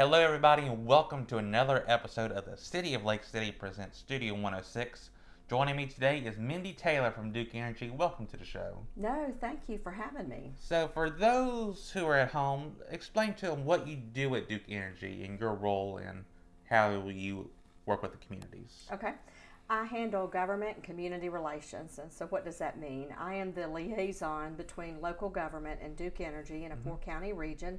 Hello, everybody, and welcome to another episode of the City of Lake City Presents Studio 106. Joining me today is Mindy Taylor from Duke Energy. Welcome to the show. No, thank you for having me. So, for those who are at home, explain to them what you do at Duke Energy and your role and how you work with the communities. Okay. I handle government and community relations. And so, what does that mean? I am the liaison between local government and Duke Energy in a four-county region.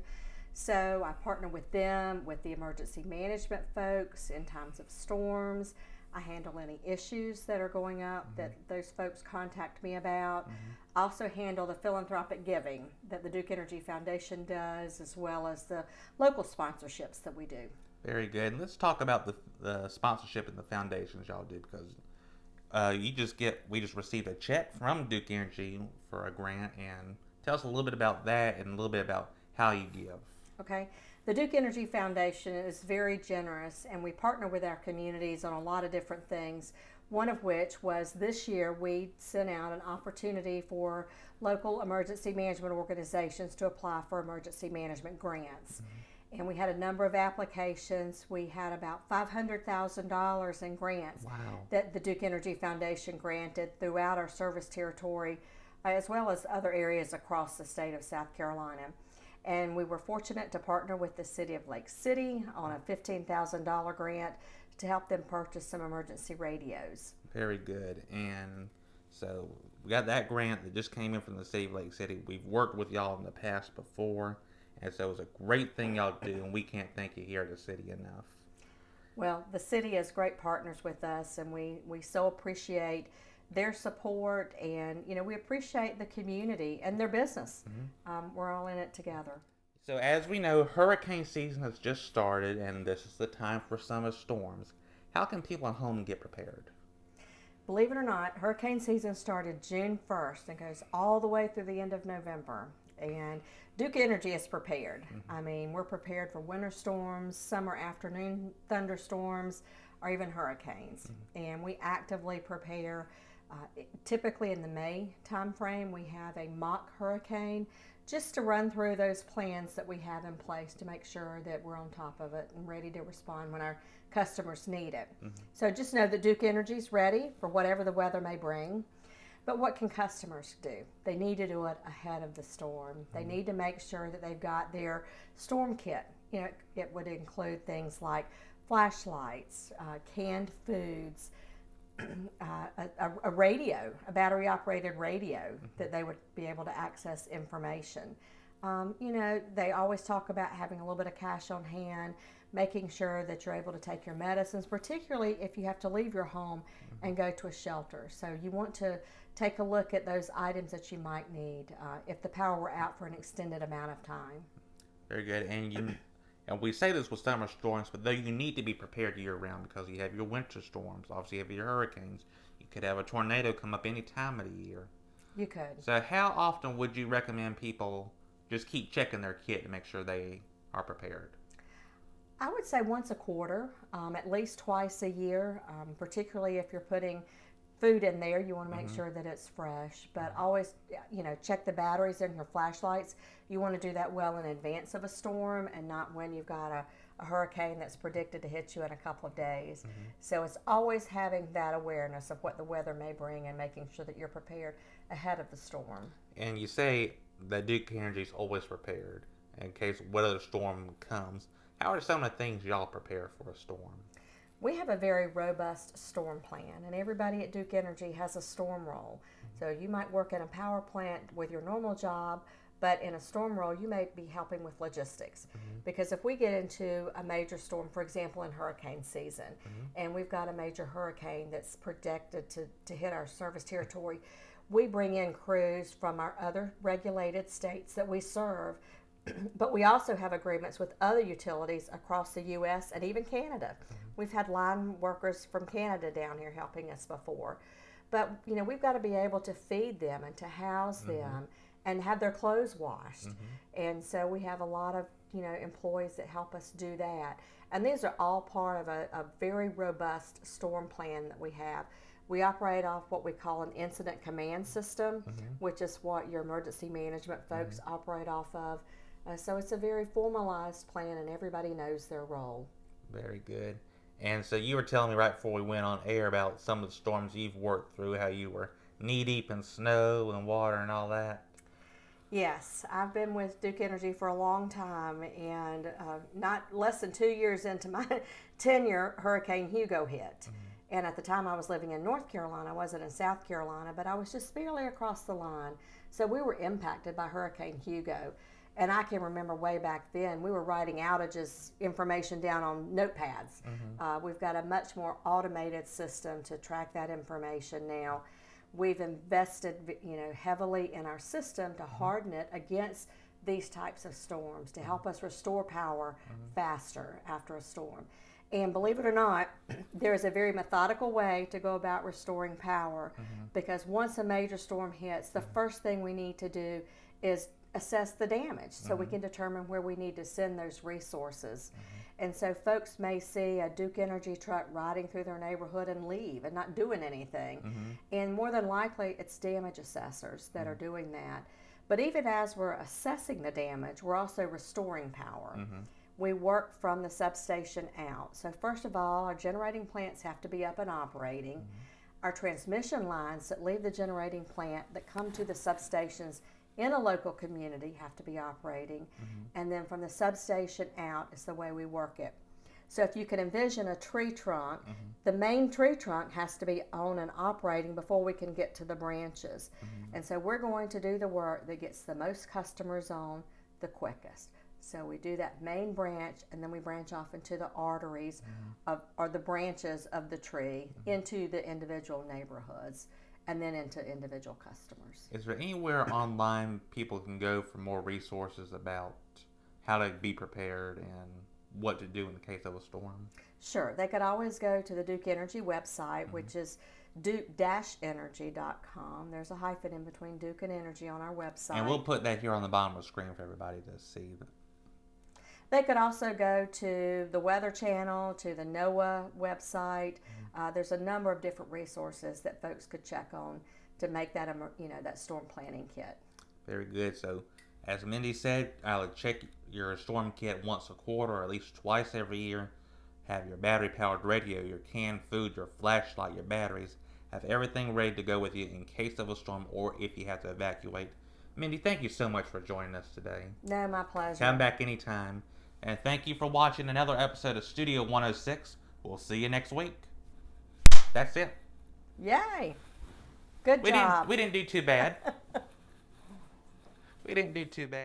So, I partner with them, with the emergency management folks in times of storms. I handle any issues that are going up that those folks contact me about. I also handle the philanthropic giving that the Duke Energy Foundation does, as well as the local sponsorships that we do. Very good. And let's talk about the sponsorship and the foundations y'all do, because we just received a check from Duke Energy for a grant, and tell us a little bit about that and a little bit about how you give. Okay. The Duke Energy Foundation is very generous, and we partner with our communities on a lot of different things. One of which was this year we sent out an opportunity for local emergency management organizations to apply for emergency management grants. And we had a number of applications. We had about $500,000 in grants that the Duke Energy Foundation granted throughout our service territory, as well as other areas across the state of South Carolina. And we were fortunate to partner with the City of Lake City on a $15,000 grant to help them purchase some emergency radios. Very good. And so we got that grant that just came in from the City of Lake City. We've worked with y'all in the past before, and so it was a great thing y'all do, and we can't thank you here at the city enough. Well, the city is great partners with us, and we so appreciate their support, and we appreciate the community and their business. We're all in it together. So as we know, hurricane season has just started, and this is the time for summer storms. How can people at home get prepared? Believe it or not, hurricane season started June 1st and goes all the way through the end of November. And Duke Energy is prepared. I mean, we're prepared for winter storms, summer afternoon thunderstorms, or even hurricanes. And we actively prepare. Typically in the May timeframe, we have a mock hurricane just to run through those plans that we have in place to make sure that we're on top of it and ready to respond when our customers need it. So just know that Duke Energy is ready for whatever the weather may bring. But what can customers do? They need to do it ahead of the storm. They need to make sure that they've got their storm kit. It would include things like flashlights, canned foods, a radio, a battery-operated radio that they would be able to access information. They always talk about having a little bit of cash on hand, making sure that you're able to take your medicines, particularly if you have to leave your home and go to a shelter. So you want to take a look at those items that you might need if the power were out for an extended amount of time. Very good. And we say this with summer storms, but though you need to be prepared year-round because you have your winter storms, obviously you have your hurricanes. You could have a tornado come up any time of the year. You could. So how often would you recommend people just keep checking their kit to make sure they are prepared? I would say once a quarter, at least twice a year, particularly if you're putting food in there, you want to make sure that it's fresh. But always, check the batteries in your flashlights. You want to do that well in advance of a storm and not when you've got a hurricane that's predicted to hit you in a couple of days. So it's always having that awareness of what the weather may bring and making sure that you're prepared ahead of the storm. And you say that Duke Energy is always prepared in case whatever storm comes. How are some of the things y'all prepare for a storm? We have a very robust storm plan, and everybody at Duke Energy has a storm role. So you might work in a power plant with your normal job, but in a storm role, you may be helping with logistics. Because if we get into a major storm, for example, in hurricane season, and we've got a major hurricane that's projected to hit our service territory, we bring in crews from our other regulated states that we serve. But we also have agreements with other utilities across the U.S. and even Canada. We've had line workers from Canada down here helping us before. But, we've got to be able to feed them and to house them and have their clothes washed. And so we have a lot of, employees that help us do that. And these are all part of a very robust storm plan that we have. We operate off what we call an incident command system, which is what your emergency management folks operate off of. So it's a very formalized plan, and everybody knows their role. Very good. And so you were telling me right before we went on air about some of the storms you've worked through, how you were knee deep in snow and water and all that. Yes, I've been with Duke Energy for a long time, and not less than 2 years into my tenure, Hurricane Hugo hit. And at the time, I was living in North Carolina. I wasn't in South Carolina, but I was just barely across the line. So we were impacted by Hurricane Hugo. And I can remember way back then, we were writing outages information down on notepads. We've got a much more automated system to track that information now. We've invested, heavily in our system to harden it against these types of storms, to help us restore power faster after a storm. And believe it or not, there is a very methodical way to go about restoring power, because once a major storm hits, the first thing we need to do is assess the damage so we can determine where we need to send those resources. And so folks may see a Duke Energy truck riding through their neighborhood and leave and not doing anything. And more than likely, it's damage assessors that are doing that. But even as we're assessing the damage, we're also restoring power. We work from the substation out. So first of all, our generating plants have to be up and operating. Our transmission lines that leave the generating plant that come to the substations in a local community have to be operating. And then from the substation out is the way we work it. So if you can envision a tree trunk, the main tree trunk has to be on and operating before we can get to the branches. And so we're going to do the work that gets the most customers on the quickest. So we do that main branch, and then we branch off into the arteries or the branches of the tree into the individual neighborhoods, and then into individual customers. Is there anywhere online people can go for more resources about how to be prepared and what to do in the case of a storm? Sure. They could always go to the Duke Energy website, which is duke-energy.com. There's a hyphen in between Duke and Energy on our website. And we'll put that here on the bottom of the screen for everybody to see. They could also go to the Weather Channel, to the NOAA website. There's a number of different resources that folks could check on to make that, that storm planning kit. Very good. So, as Mindy said, I'll check your storm kit once a quarter, or at least twice every year. Have your battery-powered radio, your canned food, your flashlight, your batteries. Have everything ready to go with you in case of a storm or if you have to evacuate. Mindy, thank you so much for joining us today. No, my pleasure. Come back anytime. And thank you for watching another episode of Studio 106. We'll see you next week. That's it. Yay. Good job. We didn't do too bad. We didn't do too bad.